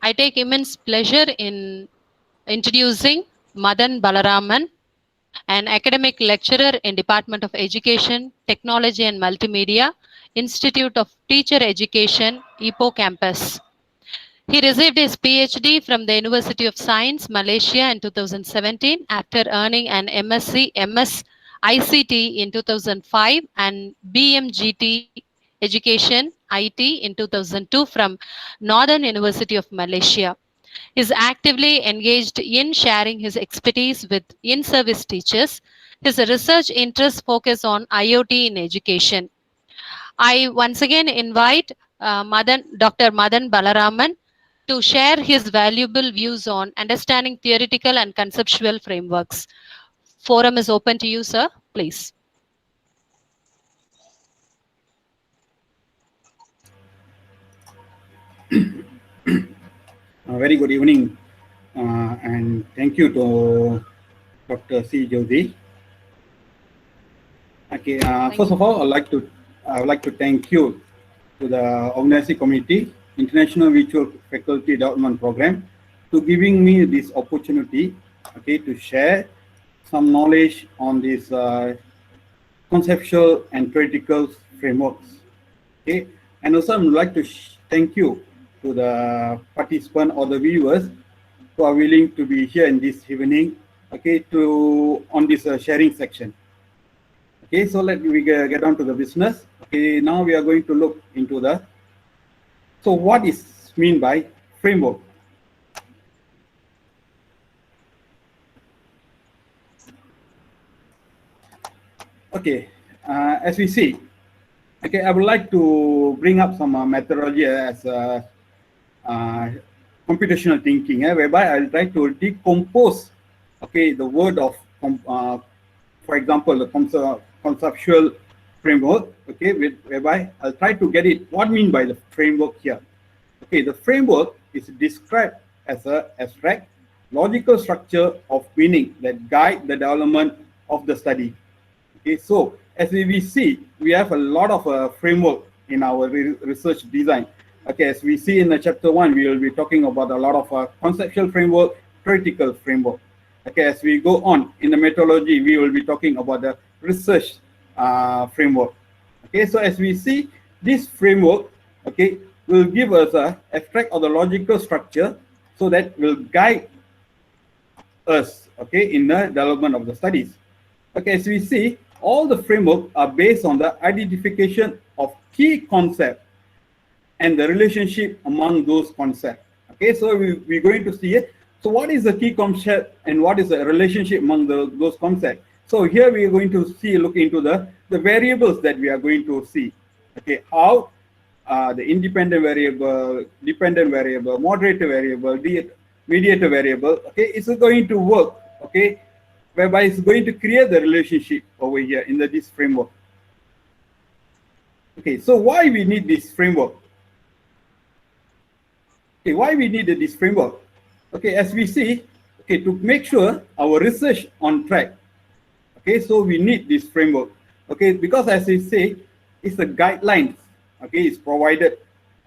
I take immense pleasure in introducing Madan Balaraman, an academic lecturer in Department of Education, Technology and Multimedia, Institute of Teacher Education, Ipoh campus. He received his PhD from the University of Science, Malaysia in 2017 after earning an MSc MS ICT in 2005 and BMGT Education IT in 2002 from Northern University of Malaysia. He is actively engaged in sharing his expertise with in-service teachers. His research interests focus on IoT in education. I once again invite Dr. Madan Balaraman to share his valuable views on understanding theoretical and conceptual frameworks. Forum is open to you, sir. Please. Very good evening, and thank you to Dr. C. Jyoti. Okay, first of all, I would like to thank you to the organizing committee, International Virtual Faculty Development Program, to giving me this opportunity, okay, to share some knowledge on this conceptual and theoretical frameworks. Okay, and also I would like to thank you to the participant or the viewers who are willing to be here in this evening, okay, on this sharing section. Okay, so let me get down to the business. Okay, now we are going to look into so what is mean by framework? Okay, as we see, okay, I would like to bring up some methodology as computational thinking, whereby I'll try to decompose, okay, the word of, for example, the conceptual framework, okay, whereby I'll try to get it, what I mean by the framework here. Okay, the framework is described as an abstract, logical structure of meaning that guide the development of the study. Okay, so as we see, we have a lot of framework in our research design. Okay, as we see in the chapter 1, we will be talking about a lot of conceptual framework, theoretical framework. Okay, as we go on in the methodology, we will be talking about the research framework. Okay, so as we see, this framework, okay, will give us a abstract or the logical structure, so that will guide us, okay, in the development of the studies. Okay, as we see, all the framework are based on the identification of key concepts and the relationship among those concepts. Okay, so we're going to see it. So what is the key concept and what is the relationship among those concepts? So here we are going to look into the variables that we are going to see. Okay, how the independent variable, dependent variable, moderator variable, mediator variable, okay, it's going to work, okay, whereby it's going to create the relationship over here in this framework. Okay, so why we need this framework? Okay, why we need this framework? Okay, as we see, okay, to make sure our research on track, okay, so we need this framework. Okay, because as we say, it's a guidelines, okay, it's provided,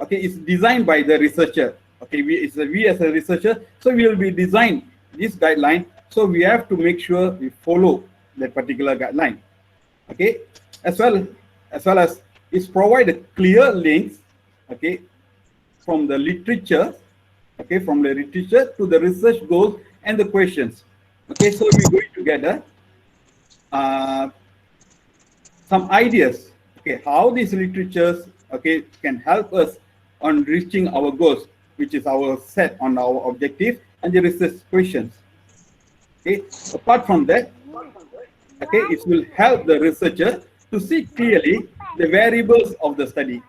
okay, it's designed by the researcher. Okay, we as a researcher, so we will be design this guideline, so we have to make sure we follow that particular guideline. Okay, as well as it's provided clear links, okay, from the literature, okay, from the literature to the research goals and the questions. Okay, so we're going to gather some ideas, okay, how these literatures, okay, can help us on reaching our goals, which is our set on our objective and the research questions. Okay, apart from that, okay, it will help the researcher to see clearly the variables of the study.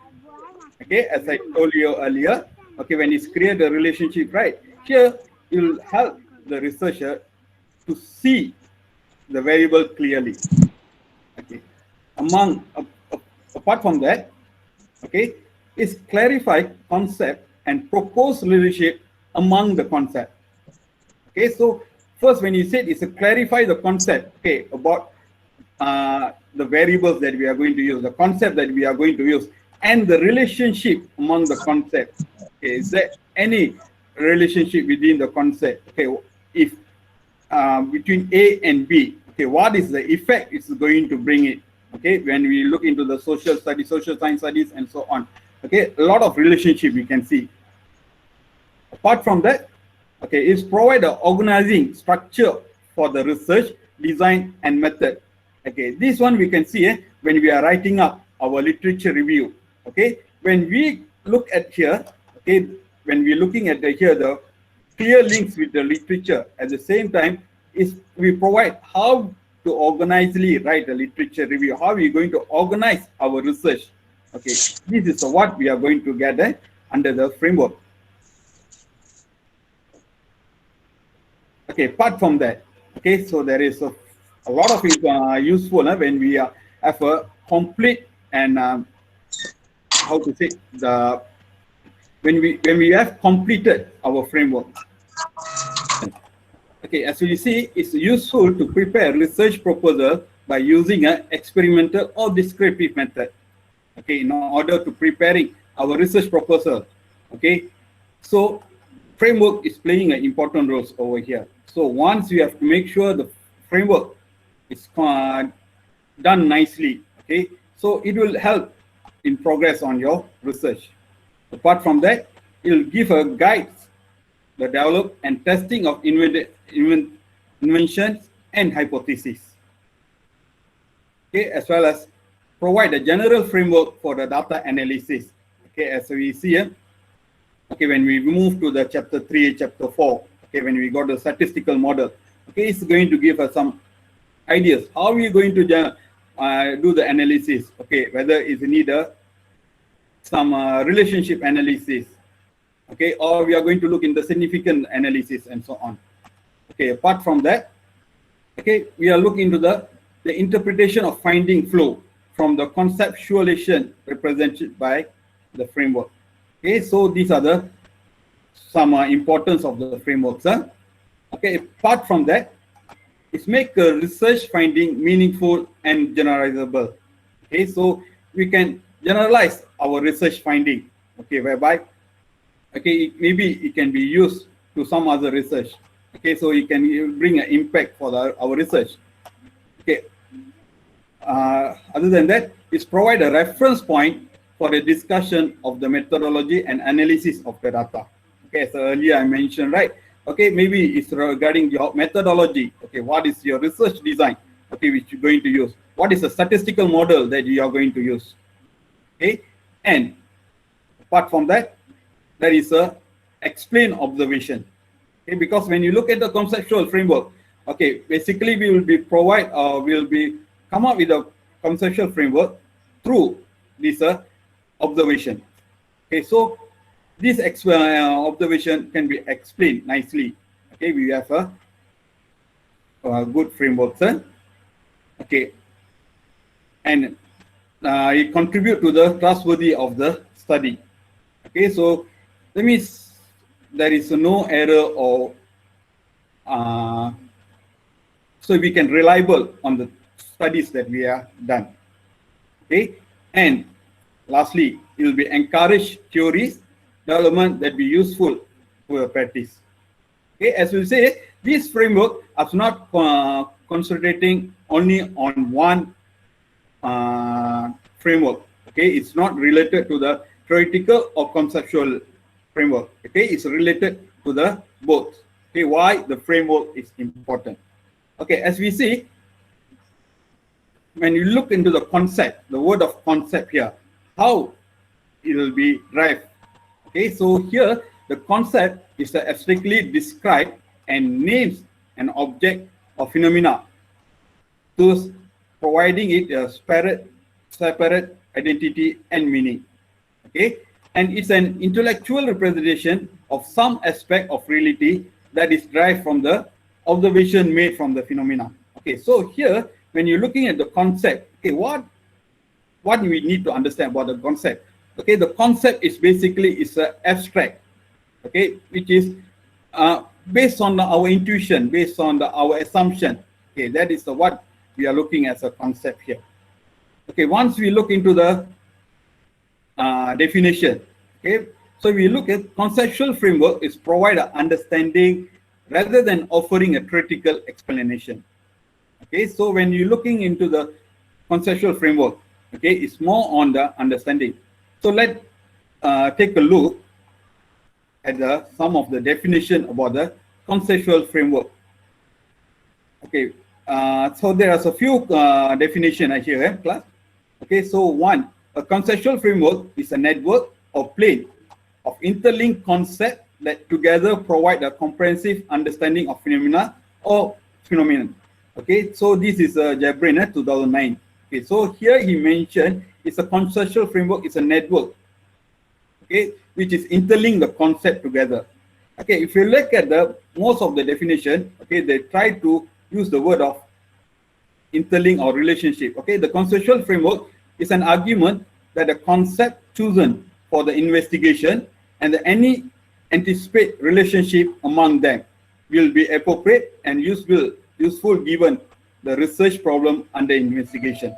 Okay, as I told you earlier, okay, when it's create a relationship, right, here it will help the researcher to see the variable clearly. Okay, apart from that, okay, is clarify concept and propose relationship among the concept. Okay, so first when you said is to clarify the concept, okay, about the variables that we are going to use, the concept that we are going to use, and the relationship among the concepts. Okay, is there any relationship within the concept. Okay, if between A and B, okay, what is the effect it's going to bring it? Okay, when we look into the social studies, social science studies, and so on. Okay, a lot of relationship we can see. Apart from that, okay, is provide an organizing structure for the research, design, and method. Okay, this one we can see when we are writing up our literature review. Okay, when we look at here, okay, when we're looking at here, the clear links with the literature. At the same time, is we provide how to organizedly write a literature review. How are we going to organize our research? Okay, this is what we are going to get under the framework. Okay, apart from that, okay, so there is a lot of useful when we have a complete and how to say the when we have completed our framework. Okay, as you see, it's useful to prepare research proposal by using an experimental or descriptive method. Okay, in order to preparing our research proposal. Okay, so framework is playing an important role over here. So once you have to make sure the framework is done nicely, okay, so it will help in progress on your research. Apart from that, it will give a guide the develop and testing of inventions and hypotheses. Okay, as well as provide a general framework for the data analysis. Okay, as we see here, okay, when we move to the chapter 3, chapter 4, okay, when we got the statistical model, okay, it's going to give us some ideas. How are we going to do the analysis? Okay, whether it need some relationship analysis, okay, or we are going to look in the significant analysis and so on. Okay, apart from that, okay, we are looking into the interpretation of finding flow from the conceptualization represented by the framework. Okay, so these are the some importance of the frameworks. Okay, apart from that, it's make research finding meaningful and generalizable. Okay, so we can generalize our research finding. Okay, whereby okay, maybe it can be used to some other research. Okay, so it can bring an impact for our research. Okay, other than that, it's provide a reference point for the discussion of the methodology and analysis of the data. Okay, so earlier I mentioned, right? Okay, maybe it's regarding your methodology. Okay, what is your research design? Okay, which you're going to use. What is the statistical model that you are going to use? Okay, and apart from that, there is a explain observation. Okay, because when you look at the conceptual framework, okay, basically we will be come up with a conceptual framework through this observation. Okay, so this observation can be explained nicely. Okay, we have a good framework, sir. Okay, and it contribute to the trustworthy of the study. Okay, so that means there is no error or so we can reliable on the studies that we have done. Okay, and lastly, it will be encourage theories development that be useful for practice. Okay, as we say, this framework is not concentrating only on one framework. Okay, it's not related to the theoretical or conceptual framework. Okay, it's related to the both. Okay, why the framework is important. Okay, as we see, when you look into the concept, the word of concept here, how it will be derived. Okay, so here the concept is abstractly described and names an object or phenomena, thus providing it a separate identity and meaning. Okay, and it's an intellectual representation of some aspect of reality that is derived from the observation made from the phenomena. Okay, so here when you're looking at the concept, okay, what we need to understand about the concept. Okay, the concept is basically abstract. Okay, which is based on our intuition, based on our assumption. Okay, that is what we are looking as a concept here. Okay, once we look into the definition, okay, So we look at conceptual framework is provide an understanding rather than offering a critical explanation. Okay, so when you're looking into the conceptual framework, okay, it's more on the understanding. So let's take a look at some of the definition about the conceptual framework. Okay, so there are a few definition here, class. Okay, so one, a conceptual framework is a network or plane of interlinked concepts that together provide a comprehensive understanding of phenomena or phenomenon. Okay, so this is Jabrin 2009. Okay, so here he mentioned it's a conceptual framework, it's a network, okay, which is interlink the concept together. Okay, if you look at the most of the definition, okay, they try to use the word of interlink or relationship. Okay, the conceptual framework is an argument that the concept chosen for the investigation and any anticipate relationship among them will be appropriate and useful given the research problem under investigation.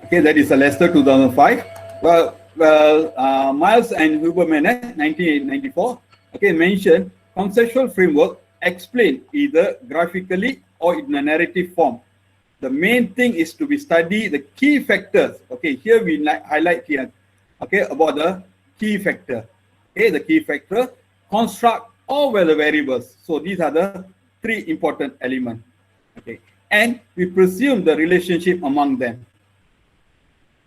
Okay, that is a Lester 2005. Miles and Huberman 1994. Okay, mentioned conceptual framework explained either graphically or in a narrative form. The main thing is to be study the key factors. Okay, here we highlight here. Okay, about the key factor. Okay, the key factor, construct all the variables. So these are the three important elements. Okay, and we presume the relationship among them.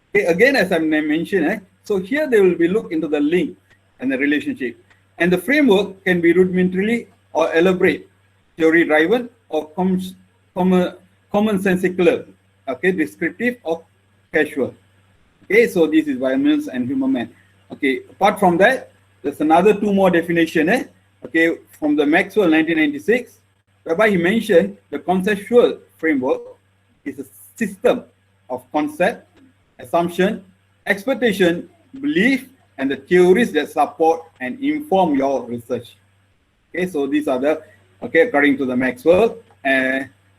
Okay, again, as I mentioned, so here they will be look into the link and the relationship. And the framework can be rudimentarily or elaborate, theory-driven or commonsensical, okay, descriptive or casual. Okay, so this is by Mills and Huberman. Okay, apart from that, there's another two more definition, okay, from the Maxwell 1996, whereby he mentioned the conceptual framework is a system of concept, assumption, expectation, belief, and the theories that support and inform your research. Okay, so these are the, okay, according to the Maxwell,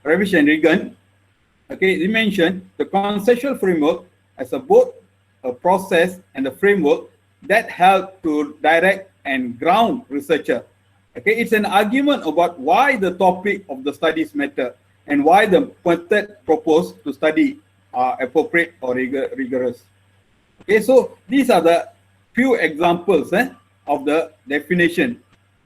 Ravish and Regan, okay, he mentioned the conceptual framework as both a process and a framework that help to direct and ground researcher. Okay, it's an argument about why the topic of the studies matter and why the method proposed to study are appropriate or rigorous. Okay, so these are the few examples of the definition.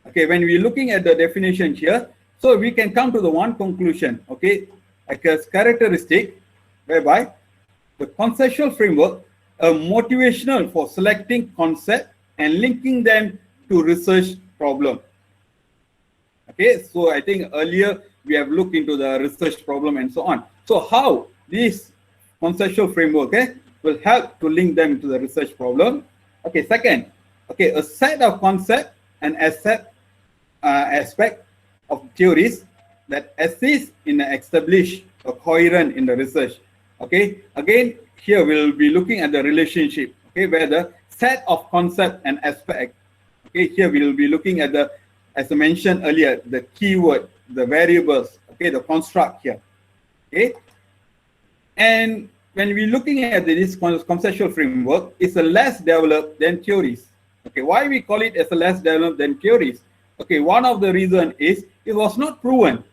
Okay, when we're looking at the definition here, so we can come to the one conclusion, okay, like a characteristic whereby the conceptual framework a motivational for selecting concept and linking them to research problem. Okay, so I think earlier we have looked into the research problem and so on. So how this conceptual framework will help to link them to the research problem. Okay, second, okay, a set of concept and aspect of theories that assist in establish a coherent in the research. Okay, again, here we'll be looking at the relationship, okay, where the set of concept and aspect, okay, here we'll be looking at the, as I mentioned earlier, the keyword, the variables, okay, the construct here, okay. And when we're looking at this conceptual framework, it's a less developed than theories. Okay, why we call it as a less developed than theories? Okay, one of the reason is it was not proven.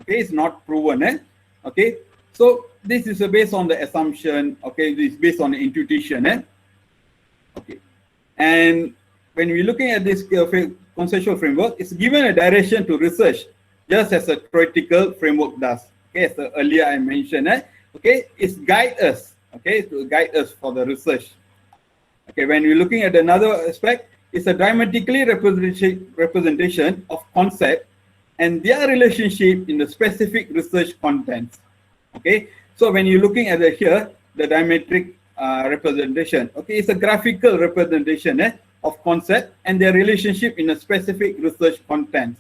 Okay, it's not proven. Okay, so this is based on the assumption. Okay, this is based on the intuition. Okay, and when we're looking at this conceptual framework, it's given a direction to research, just as a theoretical framework does. Okay, as earlier I mentioned. Okay, it's guide us. Okay, to guide us for the research. Okay, when we're looking at another aspect, it's a dramatically representation of concept and their relationship in the specific research contents. Okay, so when you're looking at here, the diametric representation, okay, it's a graphical representation of concept and their relationship in a specific research content.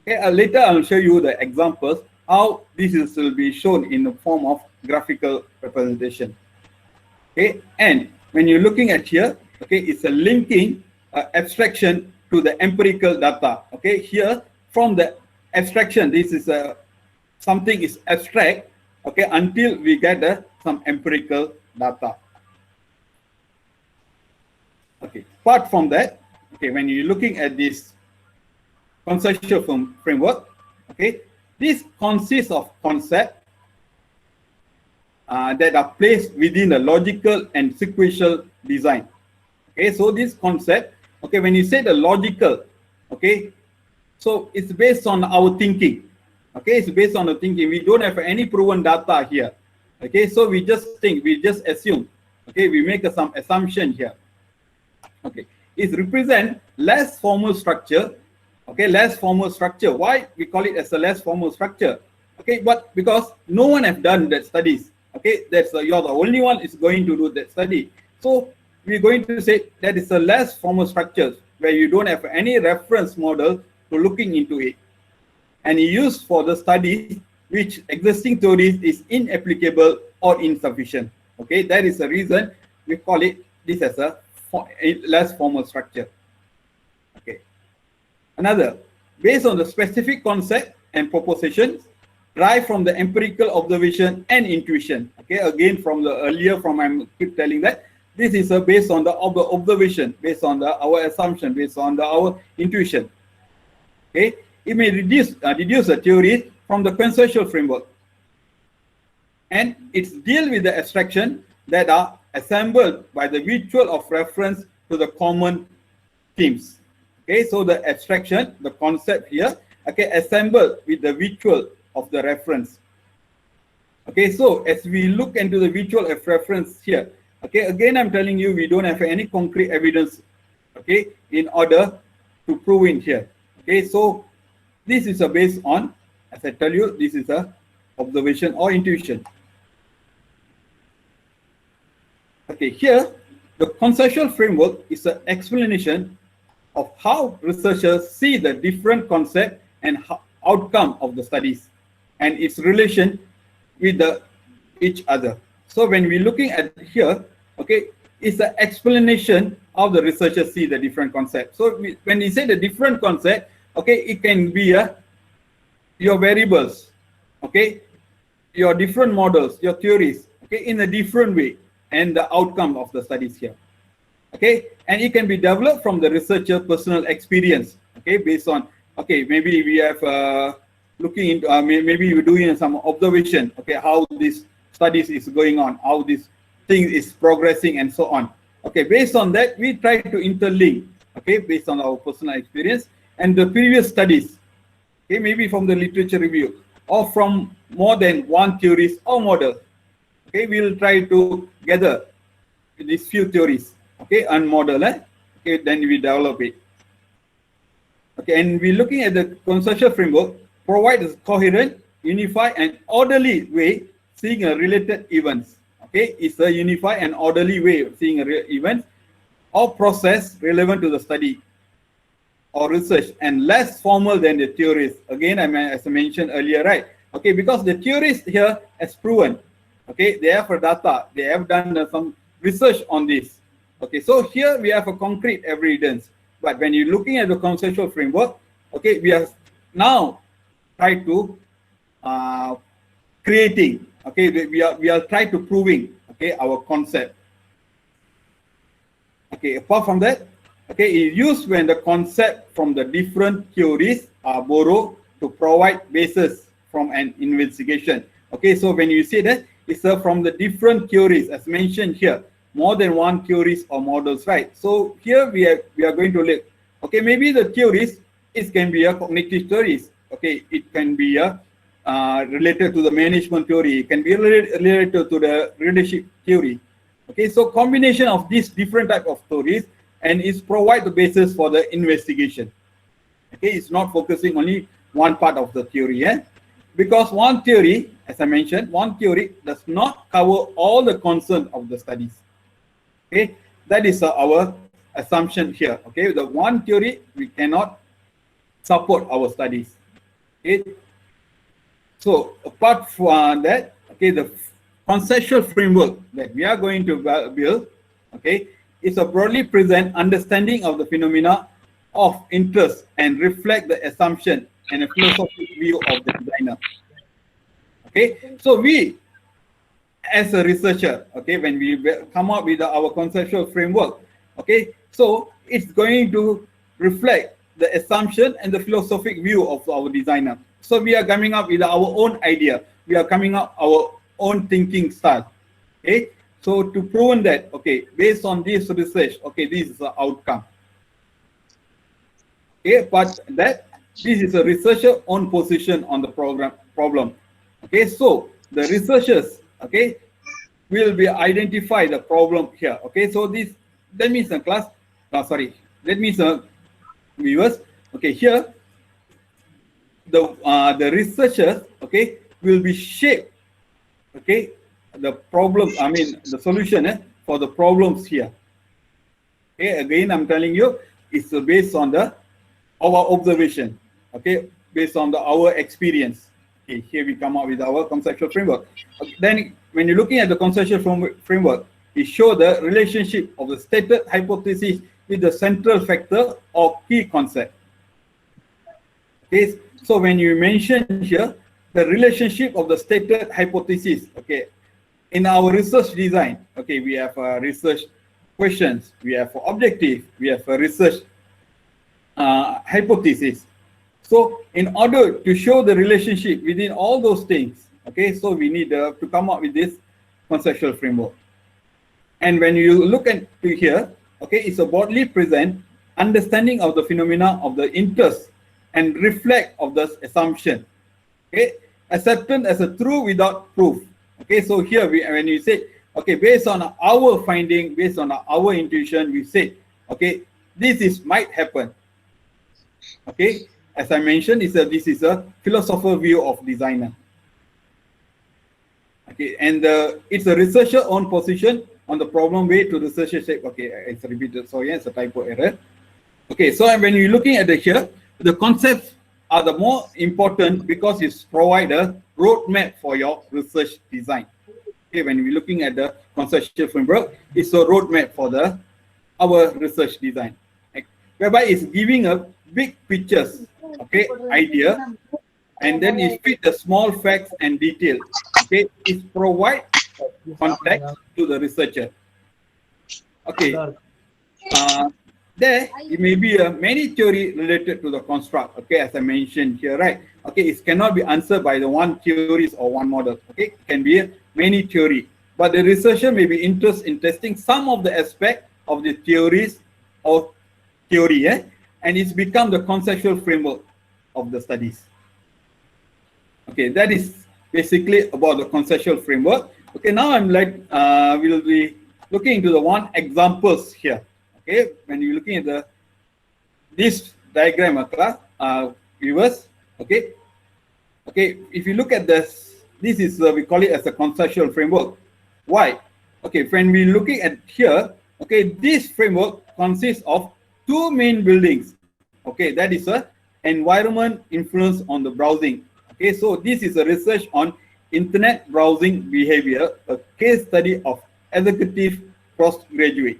Okay, later I'll show you the examples how this will be shown in the form of graphical representation. Okay, and when you're looking at here, okay, it's a linking abstraction to the empirical data. Okay, here from the abstraction, this is something is abstract. Okay, until we get some empirical data. Okay, apart from that, okay, when you're looking at this conceptual framework, okay, this consists of concepts that are placed within a logical and sequential design. Okay, so this concept, okay, when you say the logical, okay, so it's based on our thinking. Okay, it's based on the thinking. We don't have any proven data here. Okay, so we just think, we just assume. Okay, we make some assumption here. Okay, it represents less formal structure. Okay, less formal structure. Why we call it as a less formal structure? Okay, but because no one have done that studies. Okay, that's you're the only one is going to do that study. So we're going to say that is a less formal structure where you don't have any reference model to looking into it, and used for the studies which existing theories is inapplicable or insufficient. Okay, that is the reason we call it this as a less formal structure. Okay. Another, based on the specific concept and propositions derived from the empirical observation and intuition. Okay, again from the earlier, from I keep telling that this is based on the observation, based on our assumption, based on our intuition. Okay, it may deduce a theory from the conceptual framework, and it's deal with the abstraction that are assembled by the ritual of reference to the common themes. Okay, so the abstraction, the concept here, okay, assembled with the ritual of the reference. Okay, so as we look into the ritual of reference here, okay, again I'm telling you we don't have any concrete evidence, okay, in order to prove in here. Okay, so this is based on, as I tell you, this is a observation or intuition. Okay, here the conceptual framework is an explanation of how researchers see the different concept and outcome of the studies and its relation with each other. So when we're looking at here, okay, it's an explanation how the researchers see the different concepts. So when we say the different concept, okay, it can be your variables, okay, your different models, your theories, okay, in a different way, and the outcome of the studies here. Okay, and it can be developed from the researcher personal experience, okay, based on, okay, maybe we have looking into maybe we're doing some observation, okay, how this studies is going on, how this thing is progressing, and so on. Okay, based on that we try to interlink, okay, based on our personal experience and the previous studies, okay, maybe from the literature review or from more than one theories or model. Okay, we'll try to gather these few theories, okay, and model, okay, then we develop it. Okay, and we're looking at the conceptual framework provides a coherent, unified, and orderly way seeing a related events. Okay, it's a unified and orderly way of seeing a event or process relevant to the study or research, and less formal than the theories. Again, as I mentioned earlier, right? Okay, because the theories here has proven, okay, they have a data, they have done some research on this. Okay, so here we have a concrete evidence, but when you're looking at the conceptual framework, okay, we are now trying to creating, okay, we are trying to proving, okay, our concept. Okay, apart from that, okay, it's used when the concept from the different theories are borrowed to provide basis from an investigation. Okay, so when you say that, it's from the different theories as mentioned here, more than one theories or models, right? So here we are going to look, okay, maybe the theories, it can be a cognitive theories, okay, it can be a related to the management theory, it can be related to the leadership theory. Okay, so combination of these different type of theories and is provide the basis for the investigation. Okay, it's not focusing only one part of the theory, because one theory, as I mentioned, one theory does not cover all the concern of the studies. Okay, that is our assumption here. Okay, the one theory we cannot support our studies. Okay, so apart from that, okay, the conceptual framework that we are going to build, okay, is a broadly present understanding of the phenomena of interest and reflect the assumption and a philosophical view of the designer. Okay, so we as a researcher, okay, when we come up with our conceptual framework, okay, so it's going to reflect the assumption and the philosophic view of our designer. So we are coming up with our own idea. We are coming up our own thinking style. Okay. So to prove that, okay, based on this research, okay, this is the outcome. Okay, but that this is a researcher own position on the problem. Okay, so the researchers, okay, will be identify the problem here. Okay, so this that means the class. Sorry, that means viewers. Okay, here the researchers, okay, will be shaped. Okay, the problem. I mean the solution for the problems here. Okay, again I'm telling you, it's based on our observation. Okay, based on our experience. Okay, here we come up with our conceptual framework. Okay, then when you're looking at the conceptual framework, it shows the relationship of the stated hypothesis with the central factor or key concept. Okay, so when you mention here the relationship of the stated hypothesis, okay, in our research design, okay, we have research questions, we have objective, we have a research hypothesis. So in order to show the relationship within all those things, okay, so we need to come up with this conceptual framework. And when you look at here, okay, it's a broadly present understanding of the phenomena of the interest and reflect of the assumption. Okay, acceptance as a true without proof. Okay, so here when you say, okay, based on our finding, based on our intuition, we say, okay, this might happen. Okay, as I mentioned, this is a philosophical view of designer. Okay, and it's a researcher own position on the problem way to researcher shape. Okay, it's repeated. So yeah, it's a typo error. Okay, so when you're looking at here, the concepts are the more important because it's provide a roadmap for your research design. Okay, when we're looking at the conceptual framework, it's a roadmap for our research design, okay, whereby it's giving a big pictures, okay, idea, and then it fit the small facts and details. Okay, it provide context to the researcher. Okay, there it may be many theory related to the construct. Okay, as I mentioned here, right? Okay, it cannot be answered by the one theories or one model. Okay, it can be many theory, but the researcher may be interested in testing some of the aspect of the theories or theory, and it's become the conceptual framework of the studies. Okay, that is basically about the conceptual framework. Okay, now I'm we'll be looking into the one examples here. Okay, when you're looking at this diagram, class viewers. Okay, if you look at this is we call it as a conceptual framework. Why? Okay, when we're looking at here, okay, this framework consists of two main buildings. Okay, that is a environment influence on the browsing. Okay, so this is a research on internet browsing behavior, a case study of executive postgraduate.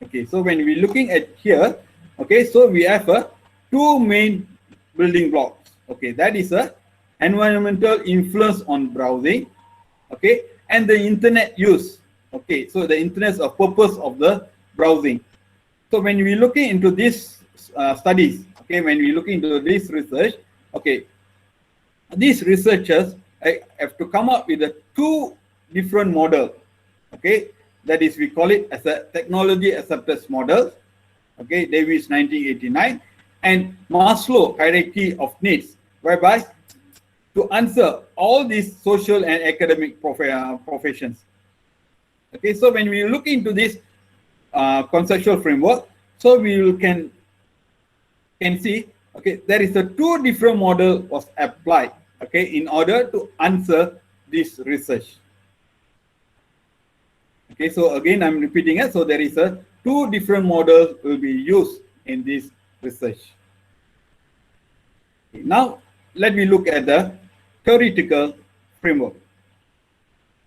Okay, so when we're looking at here, okay, so we have two main building blocks. Okay, that is a environmental influence on browsing, okay, and the internet use. Okay, so the internet's a purpose of the browsing. So when we're looking into these studies, okay, when we're looking into this research, okay, these researchers have to come up with two different models. Okay, that is, we call it as a technology acceptance model. Okay, Davis 1989, and Maslow hierarchy of needs, whereby to answer all these social and academic professions. Okay, so when we look into this conceptual framework, so we can see, okay, there is a two different model was applied, okay, in order to answer this research. Okay, so again I'm repeating it. So there is a two different models will be used in this research. Okay, now let me look at the theoretical framework.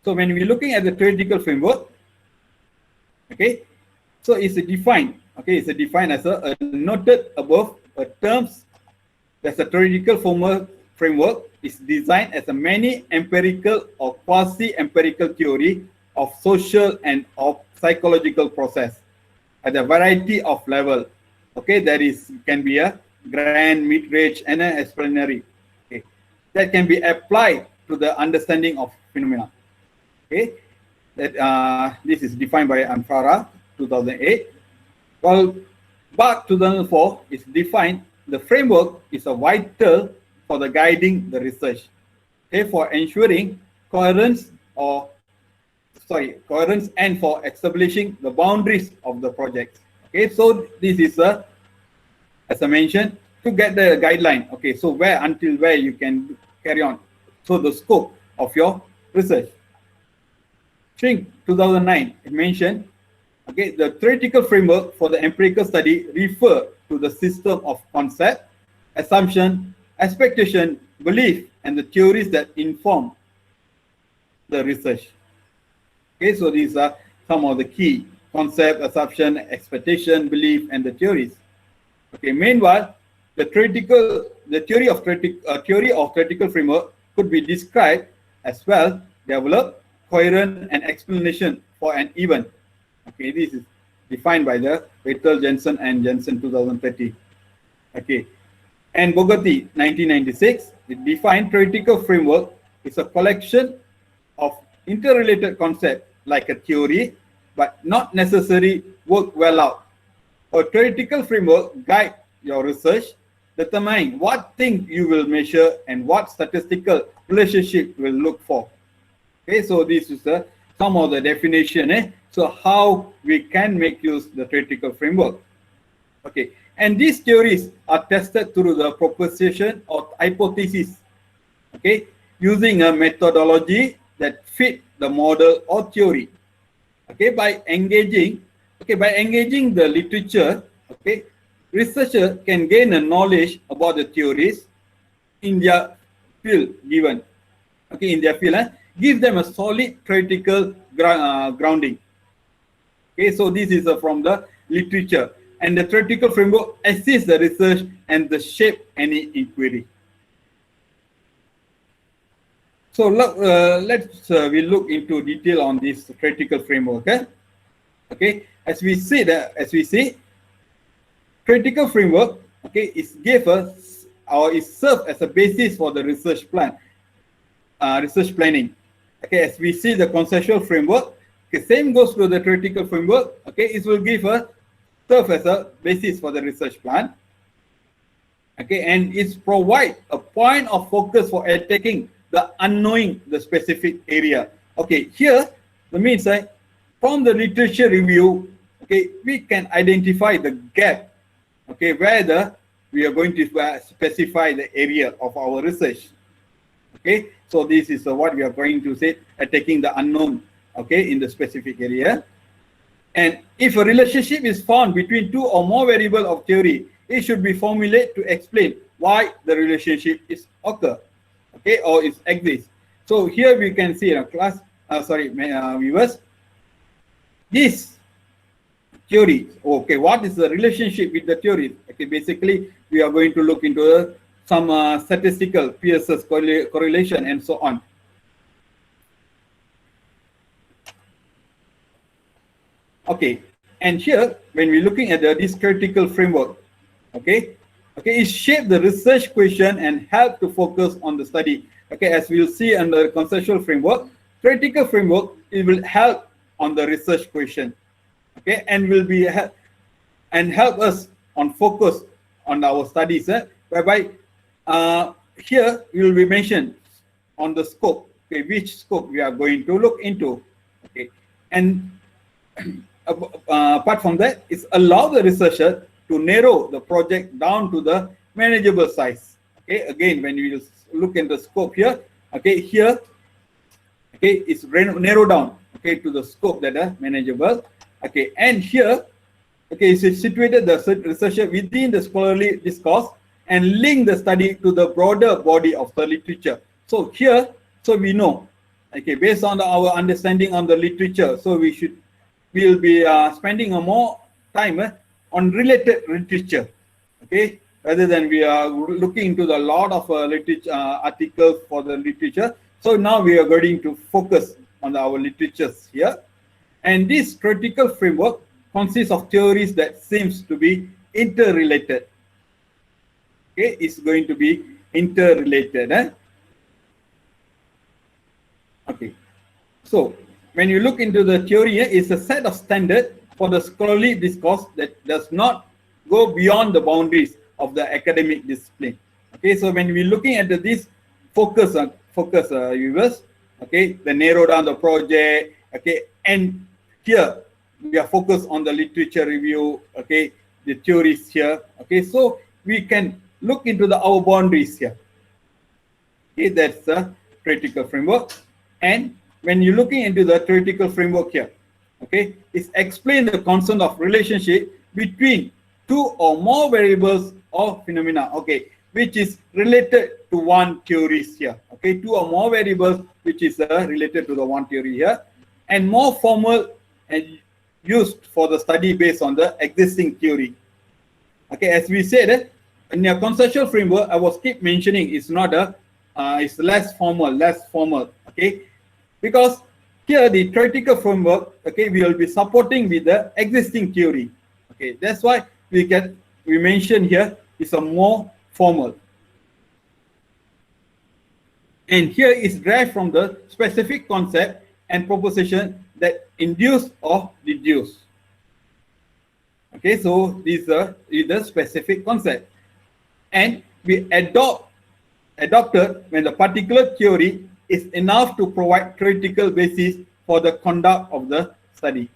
So when we're looking at the theoretical framework, okay, so it's defined. Okay, it's defined as a noted above terms. That's a theoretical framework is designed as a many empirical or quasi-empirical theory of social and of psychological process. at a variety of level. Okay, there can be a grand, mid-range, and an explanatory. Okay, that can be applied to the understanding of phenomena. Okay, that this is defined by Amfara 2008. While Bach 2004 is defined, the framework is a vital for the guiding the research. Okay, for ensuring coherence and for establishing the boundaries of the project. Okay, so this is as I mentioned, to get the guideline. Okay, so where until where you can carry on. So the scope of your research. Shrink 2009, it mentioned, okay, the theoretical framework for the empirical study refer to the system of concept, assumption, expectation, belief, and the theories that inform the research. Okay, so these are some of the key concept, assumption, expectation, belief, and the theories. Okay, meanwhile, the theory of theoretical framework could be described as well, develop, coherent, and explanation for an event. Okay, this is defined by the Vettel, Jensen, and Jensen 2030. Okay, and Bogatti 1996, it defined theoretical framework is a collection of interrelated concepts like a theory, but not necessarily work well out. A theoretical framework guide your research, determine what thing you will measure and what statistical relationship will look for. Okay, so this is some of the definition. So how we can make use the theoretical framework. Okay, and these theories are tested through the proposition or hypothesis. Okay, using a methodology that fit the model or theory. Okay, by engaging the literature, okay, researcher can gain a knowledge about the theories in their field given. Okay, in their field, give them a solid theoretical grounding. Okay, so this is from the literature, and the theoretical framework assists the research and the shape any inquiry. So let's we look into detail on this theoretical framework. Okay, as we see, theoretical framework, okay, is give us or is served as a basis for the research plan, research planning. Okay, as we see the conceptual framework, okay, same goes to the theoretical framework. Okay, it will serve as a basis for the research plan. Okay, and it provide a point of focus for attacking the unknowing the specific area. Okay, here the means from the literature review, okay, we can identify the gap. Okay, where we are going to specify the area of our research. Okay, so this is what we are going to say, attacking the unknown. Okay, in the specific area. And if a relationship is found between two or more variables of theory, it should be formulated to explain why the relationship is occur. Okay, or it exists. So here we can see viewers, this theory. Okay, what is the relationship with the theory? Okay, basically we are going to look into some statistical Pearson's correlation and so on. Okay, and here when we're looking at this theoretical framework, okay, it shapes the research question and help to focus on the study. Okay, as we'll see under conceptual framework, theoretical framework, it will help on the research question. Okay, and will be help us on focus on our studies. Whereby here we will be mentioned on the scope. Okay, which scope we are going to look into. Okay, and apart from that, it's allow the researcher to narrow the project down to the manageable size. Okay, again, when you look in the scope here, okay, here, okay, it's narrow down, okay, to the scope that are manageable. Okay, and here, okay, it's situated the researcher within the scholarly discourse and link the study to the broader body of the literature. So here, so we know, okay, based on our understanding on the literature, so we'll be spending a more time on related literature, okay, rather than we are looking into the lot of literature articles for the literature. So now we are going to focus on our literatures here, and this theoretical framework consists of theories that seems to be interrelated. Okay, it's going to be interrelated. Okay, so when you look into the theory, it's a set of standards for the scholarly discourse that does not go beyond the boundaries of the academic discipline. Okay, so when we're looking at this focus viewers, okay, the narrow down the project, okay, and here we are focused on the literature review, okay, the theories here, okay, so we can look into our boundaries here. Okay, that's the theoretical framework. And when you're looking into the theoretical framework here, okay, it's explain the concept of relationship between two or more variables or phenomena, okay, which is related to one theory here. Okay, two or more variables which is related to the one theory here, and more formal and used for the study based on the existing theory. Okay, as we said, in a conceptual framework, I was keep mentioning it's not it's less formal, okay, because here the theoretical framework, okay, we will be supporting with the existing theory. Okay, that's why we mention here is a more formal. And here is derived from the specific concept and proposition that induce or deduce. Okay, so these are the specific concept, and we adopted when the particular theory is enough to provide theoretical basis for the conduct of the study.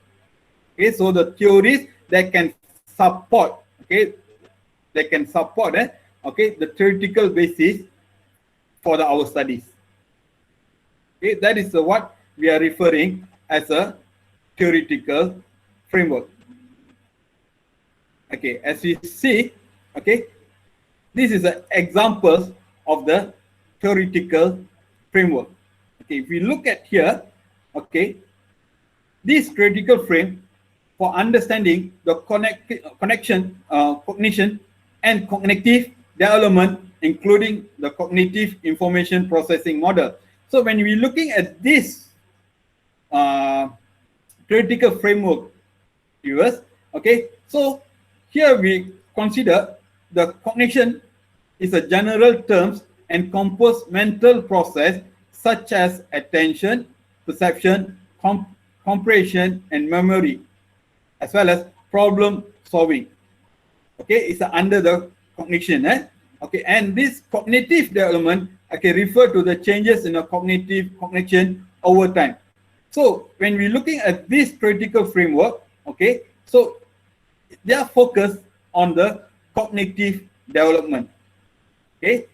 Okay, so the theories that can support, okay, okay, the theoretical basis for our studies. Okay, that is what we are referring as a theoretical framework. Okay, as we see, okay, this is an example of the theoretical framework. Okay, if we look at here, okay, this theoretical frame for understanding the cognition and cognitive development, including the cognitive information processing model. So when we're looking at this theoretical framework, viewers, okay, so here we consider the cognition is a general terms encompass mental process such as attention, perception, comprehension, and memory, as well as problem solving. Okay, it's under the cognition. Okay, and this cognitive development, okay, refer to the changes in a cognition over time. So when we're looking at this theoretical framework, okay, so they are focused on the cognitive development. Okay,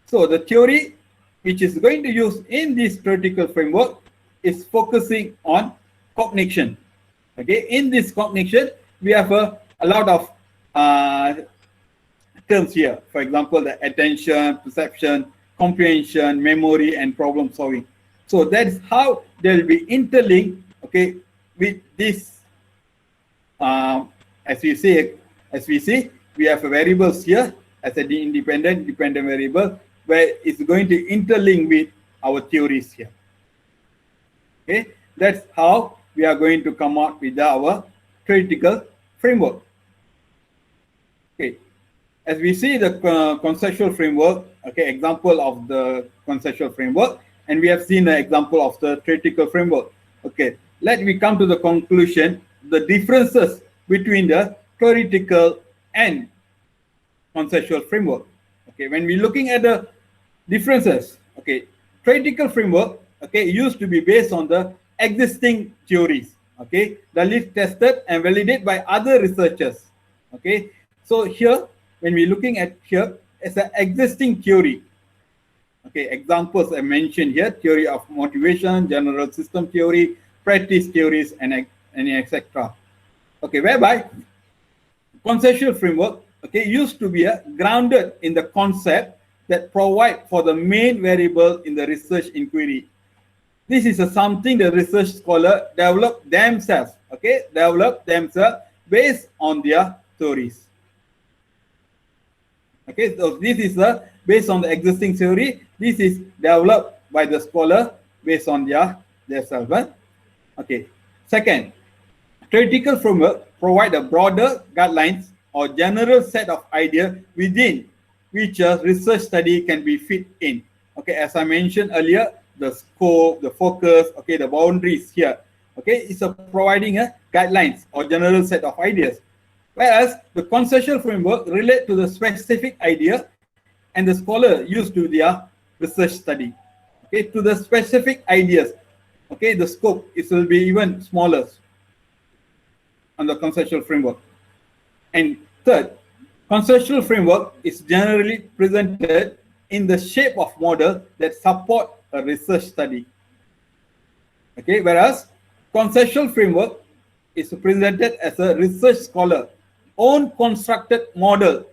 so the theory which is going to use in this theoretical framework is focusing on cognition. Okay, in this cognition, we have a lot of terms here. For example, the attention, perception, comprehension, memory, and problem solving. So that is how they will be interlinked, okay, with this. As we see, we have variables here as an independent variable where it's going to interlink with our theories here. Okay, that's how we are going to come out with our theoretical framework. Okay, as we see the conceptual framework, okay, example of the conceptual framework, and we have seen an example of the theoretical framework. Okay, let me come to the conclusion, the differences between the theoretical and conceptual framework. Okay, when we're looking at the differences, okay, theoretical framework, okay, used to be based on the existing theories, okay, that is tested and validated by other researchers. Okay, so here when we're looking at here as an existing theory, okay, examples I mentioned here: theory of motivation, general system theory, practice theories, and etc. Okay, whereby conceptual framework, okay, used to be grounded in the concept that provide for the main variable in the research inquiry. This is something the research scholar develop themselves, okay, based on their theories. Okay, so this is based on the existing theory. This is developed by the scholar based on their self. Okay. Second, theoretical framework provide a broader guidelines or general set of ideas within which a research study can be fit in. Okay, as I mentioned earlier, the scope, the focus, okay, the boundaries here. Okay, it's providing a guidelines or general set of ideas. Whereas the conceptual framework relate to the specific idea and the scholar used to their research study. Okay, to the specific ideas. Okay, the scope it will be even smaller on the conceptual framework. And third, conceptual framework is generally presented in the shape of model that support a research study. Okay, whereas conceptual framework is presented as a research scholar own constructed model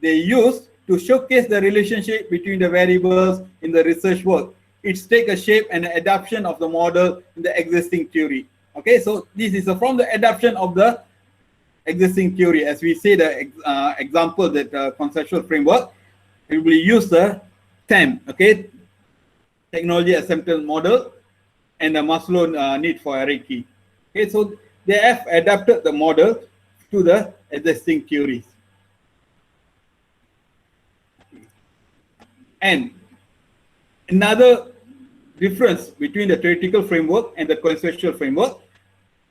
they use to showcase the relationship between the variables in the research work. It's take a shape and an adaptation of the model in the existing theory. Okay, so this is from the adaptation of the existing theory. As we say, the example that conceptual framework, it will use the TAM, okay, technology acceptance model, and the Maslow need for hierarchy. Okay, so they have adapted the model to the existing theories. And another difference between the theoretical framework and the conceptual framework,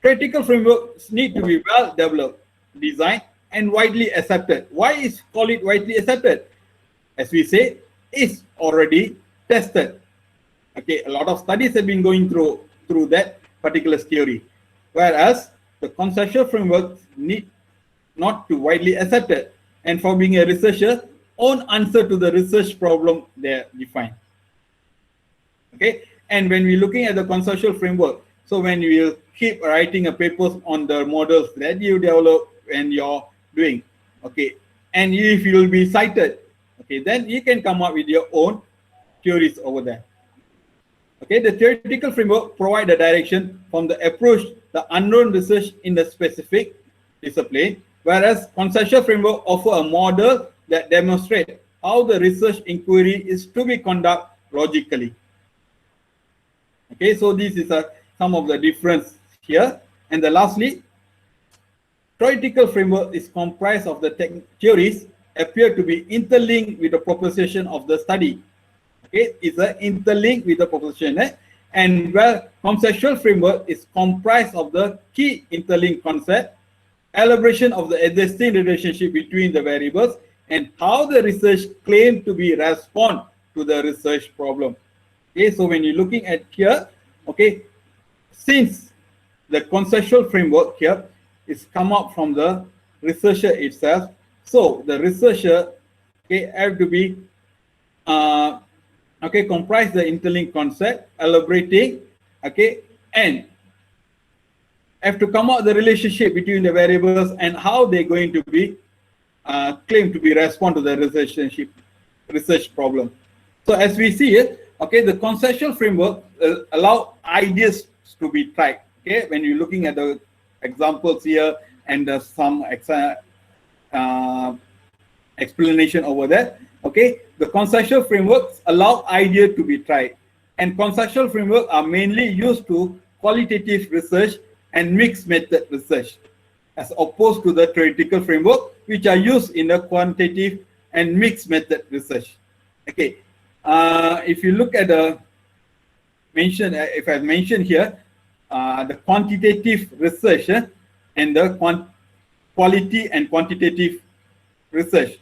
theoretical frameworks need to be well developed, designed, and widely accepted. Why is call it widely accepted? As we say, it's already tested. Okay, a lot of studies have been going through that particular theory. Whereas the conceptual frameworks need not to widely accepted. And for being a researcher, own answer to the research problem they define. Okay, and when we're looking at the conceptual framework, so when you keep writing a papers on the models that you develop and you're doing, okay, and if you will be cited, okay, then you can come up with your own theories over there. Okay, the theoretical framework provide a direction from the approach the unknown research in the specific discipline, whereas conceptual framework offer a model that demonstrate how the research inquiry is to be conducted logically. Okay, so this is some of the difference here. And lastly, theoretical framework is comprised of the theories appear to be interlinked with the proposition of the study. Okay, it's interlinked with the proposition, and where conceptual framework is comprised of the key interlinked concept, elaboration of the existing relationship between the variables, and how the research claim to be respond to the research problem. Okay, so when you're looking at here, okay, since the conceptual framework here is come up from the researcher itself, so the researcher, okay, have to be okay, comprise the interlinked concept, elaborating, okay, and have to come out the relationship between the variables and how they're going to be claimed to be respond to the research problem. So as we see it, okay, the conceptual framework allow ideas to be tried. Okay, when you're looking at the examples here and some explanation over there, okay, the conceptual frameworks allow idea to be tried, and conceptual framework are mainly used to qualitative research and mixed method research, as opposed to the theoretical framework, which are used in the quantitative and mixed method research. Okay, if you look at the mention, if I mentioned here, the quantitative research and the quality and quantitative research.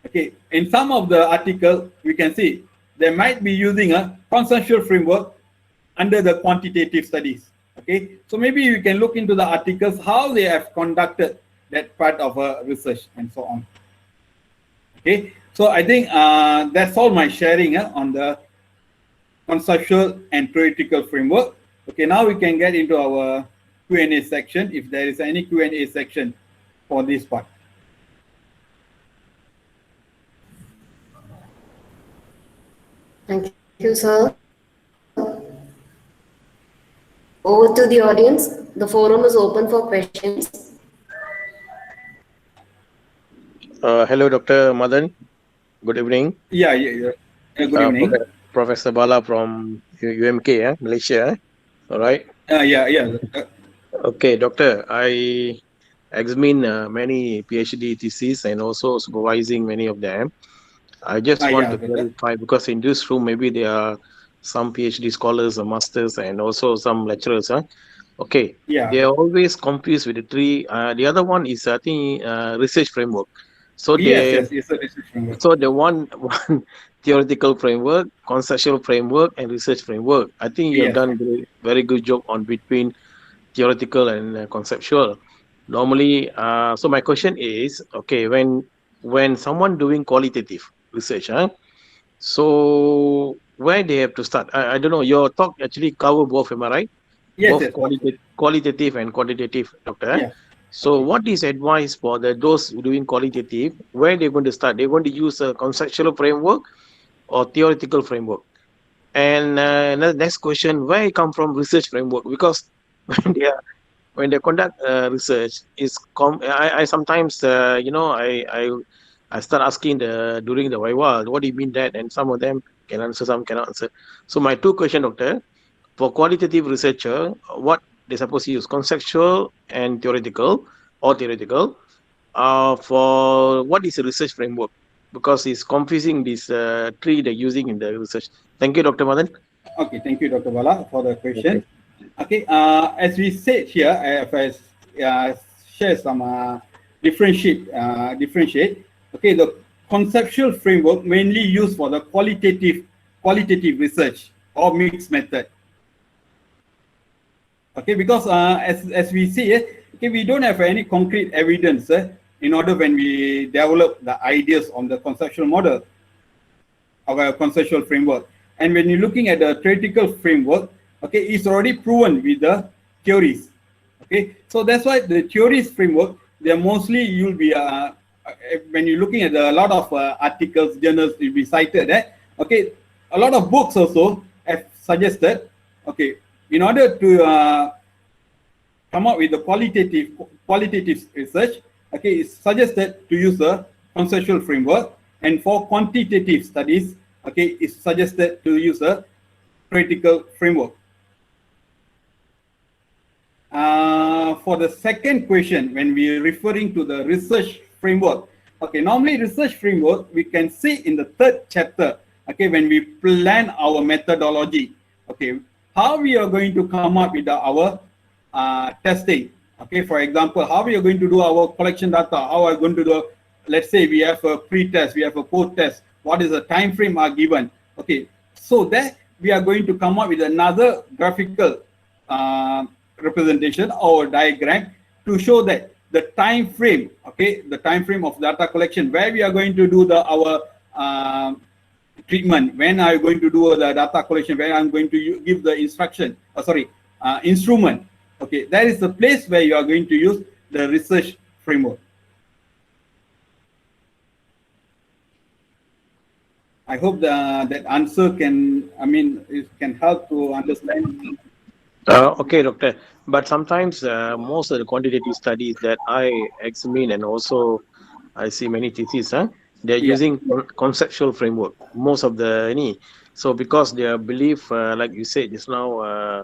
Okay, in some of the article, we can see they might be using a conceptual framework under the quantitative studies. Okay, so maybe you can look into the articles how they have conducted that part of a research and so on. Okay, so I think that's all my sharing on the conceptual and theoretical framework. Okay, now we can get into our Q&A section, if there is any Q&A section for this part. Thank you, sir. Over to the audience. The forum is open for questions. Hello, Dr. Madan. Good evening. Yeah. Good evening. Professor Bala from UMK, Malaysia. All right. Yeah. Okay, doctor. I examine many PhD theses and also supervising many of them. I just want Yeah, to better. clarify because in this room maybe there are some PhD scholars or masters and also some lecturers. Huh? Okay, Yeah. they are always confused with the three. The other one is I think research framework. So Yes, they yes, it's a research framework. so the one one theoretical framework, conceptual framework, and research framework. I think you have Yes, done very good job on between theoretical and conceptual. Normally, so my question is, okay, when someone doing qualitative research, huh, so where they have to start? I don't know. Your talk actually cover both, am I right? yes, Both yes, both. qualitative and quantitative, doctor. Eh? Yeah. So Okay. what is advice for those doing qualitative? Where they're going to start? They're going to use a conceptual framework or theoretical framework? And next question, where it come from research framework? Because when they are when they conduct research I sometimes I start asking the during the viva, what do you mean that, and some of them can answer, some cannot answer. So my two question, doctor, for qualitative researcher, what they supposed to use, conceptual and theoretical or theoretical, for what is a research framework, because it's confusing this tree they're using in the research. Thank you, Dr. Madan. Okay, thank you, Dr. Bala, for the Okay. question. Okay, as we said here, if I share some differentiate. Okay, the conceptual framework mainly used for the qualitative research or mixed method. Okay, because as we see, okay, we don't have any concrete evidence in order when we develop the ideas on the conceptual model of a conceptual framework. And when you're looking at the theoretical framework, okay, it's already proven with the theories. Okay, so that's why the theories framework, they're mostly you'll be when you're looking at a lot of articles, journals, you'll be cited. Okay, a lot of books also have suggested. Okay, in order to come up with the qualitative research, okay, it's suggested to use the conceptual framework, and for quantitative studies, okay, it's suggested to use a theoretical framework. For the second question, when we're referring to the research framework, okay, normally research framework we can see in the third chapter, okay, when we plan our methodology, okay, how we are going to come up with our testing. Okay, for example, how we are going to do our collection data, how we are going to do, let's say we have a pre-test, we have a post-test, what is the time frame are given. Okay, so that we are going to come up with another graphical representation or diagram to show that the time frame, okay, the time frame of data collection, where we are going to do our treatment, when are you going to do the data collection, when I'm going to give the instruction, instrument. Okay, that is the place where you are going to use the research framework. I hope that answer can, it can help to understand. Okay, doctor. But sometimes most of the quantitative studies that I examine and also I see many theses, they're Yeah, using conceptual framework. Most of the any, so because their belief, like you said just now,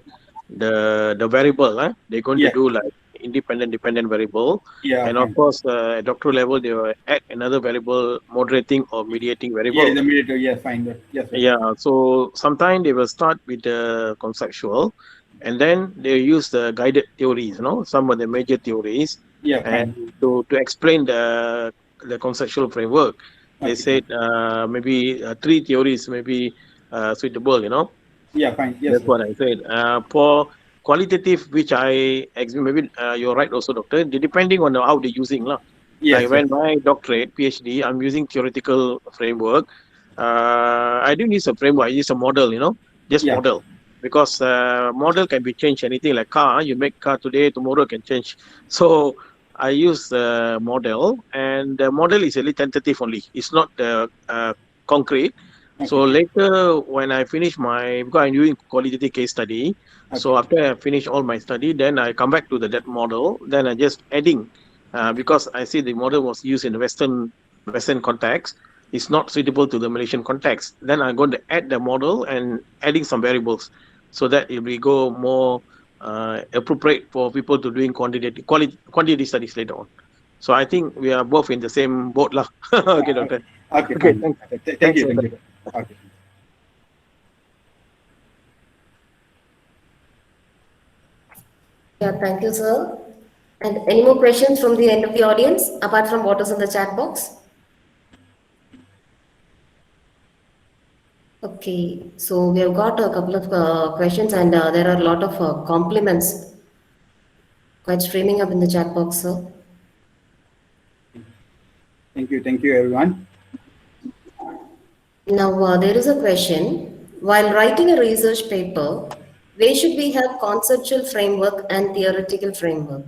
the variable, they're going to yeah, do like independent dependent variable, yeah, and of fine. course at doctoral level they will add another variable, moderating or mediating Yeah, variable. the mediator, yeah, fine. Yes, sir. Yeah, so sometimes they will start with the conceptual, and then they use the guided theories, some of the major theories, Yeah, and fine. to explain the conceptual framework. They Okay, said fine. maybe three theories may be suitable. Yeah, fine. Yes, That's sir. what I said. For qualitative, which maybe you're right also, doctor. Depending on how they're using, lah. Like Yes, when yes. my doctorate, PhD, I'm using theoretical framework. I didn't use a framework. I use a model. Just Yeah, model, because model can be changed. Anything like car, you make car today, tomorrow can change. So I use the model, and the model is really tentative only. It's not concrete. So okay, later, when I finish because I'm doing qualitative case study, so okay, after I finish all my study, then I come back to that model. Then I just adding, because I see the model was used in the Western context, it's not suitable to the Malaysian context. Then I'm going to add the model and adding some variables, so that it will go more appropriate for people to doing quantitative studies later on. So I think we are both in the same boat lah. Okay, doctor. Okay, Okay, fine. thanks. Thank you. Okay. Yeah, thank you, sir. And any more questions from the end of the audience, apart from what is in the chat box? Okay, so we have got a couple of questions, and there are a lot of compliments quite streaming up in the chat box, sir. Thank you, everyone. Now, there is a question. While writing a research paper, where should we have conceptual framework and theoretical framework?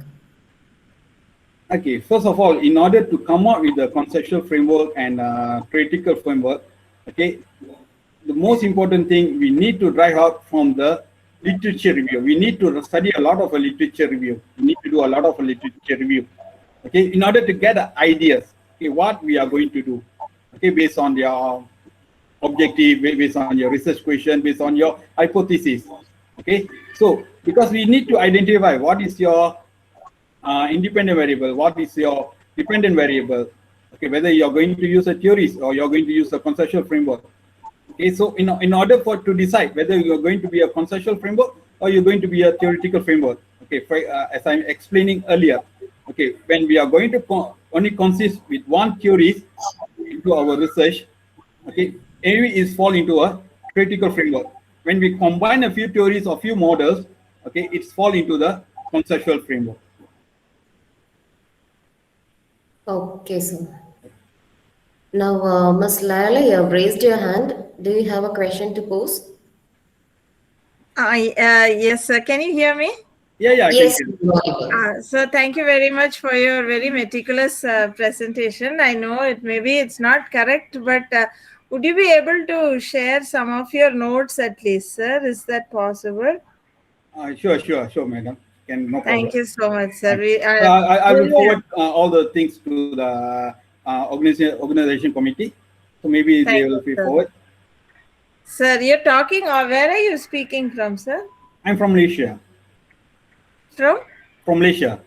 Okay, first of all, in order to come up with the conceptual framework and critical framework, okay, the most important thing, we need to drive out from the literature review. We need to study a lot of a literature review. We need to do a lot of a literature review, okay, in order to get ideas, okay, what we are going to do, okay, based on your objective, based on your research question, based on your hypothesis, okay. So, because we need to identify what is your independent variable, what is your dependent variable, okay, whether you're going to use a theories or you're going to use a conceptual framework. Okay, so in order to decide whether you're going to be a conceptual framework or you're going to be a theoretical framework, okay, as I'm explaining earlier, okay, when we are going to only consist with one theory into our research, okay, anyway is fall into a critical framework. When we combine a few theories or few models, okay, it's fall into the conceptual framework. Okay, sir. Now, Ms. Lala, you have raised your hand. Do you have a question to pose? Yes, sir. Can you hear me? Yeah, Yes. So thank you very much for your very meticulous presentation. I know maybe it's not correct, but would you be able to share some of your notes at least, sir? Is that possible? Sure, madam. No problem. Thank you so much, sir. I will forward all the things to the organization committee. So maybe they will be forward. Sir, you're talking, or where are you speaking from, sir? I'm from Malaysia. From Malaysia.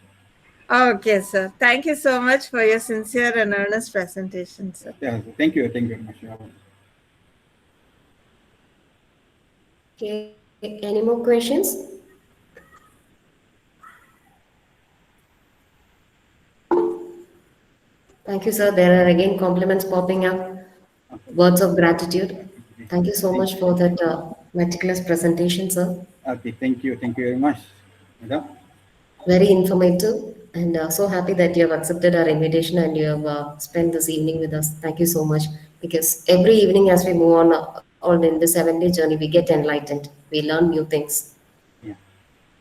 Okay, sir. Thank you so much for your sincere and earnest presentation, sir. Yeah, thank you very much. Okay, any more questions? Thank you, sir. There are again compliments popping up. Words of gratitude. Thank you so much for that meticulous presentation, sir. Okay, thank you very much, madam. Very informative, and so happy that you have accepted our invitation and you have spent this evening with us. Thank you so much, because every evening as we move on in the 7-day journey, we get enlightened. We learn new things. Yeah.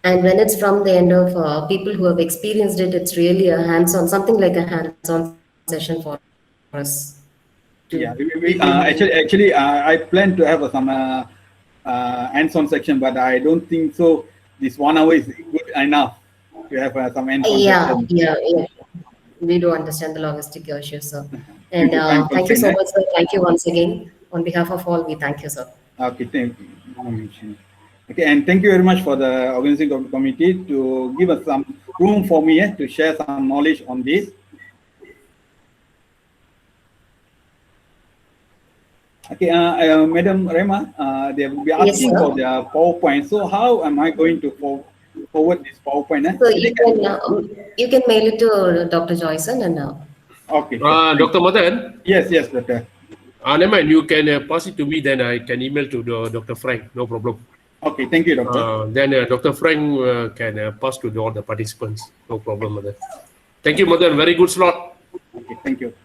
And when it's from the end of people who have experienced it, it's really a hands-on, something like a hands-on session for us. Yeah, actually, I plan to have some hands-on section, but I don't think so. This 1 hour is good enough to have some hands-on section. Yeah. We do understand the logistic issues, sir. And thank you so much, sir. Thank you once again. On behalf of all, we thank you, sir. Okay, thank you. Okay, and thank you very much for the organizing committee to give us some room for me to share some knowledge on this. Okay, Madam Rema, they will be asking for their PowerPoint. So how am I going to forward this PowerPoint? So you can mail it to Dr. Joyson and okay. Dr. Madan? Yes, doctor. Never mind, you can pass it to me, then I can email to Dr. Frank, no problem. Okay, thank you, doctor. Then Dr. Frank can pass to all the participants, no problem, Madan. Thank you, Madan, very good slot. Okay, thank you.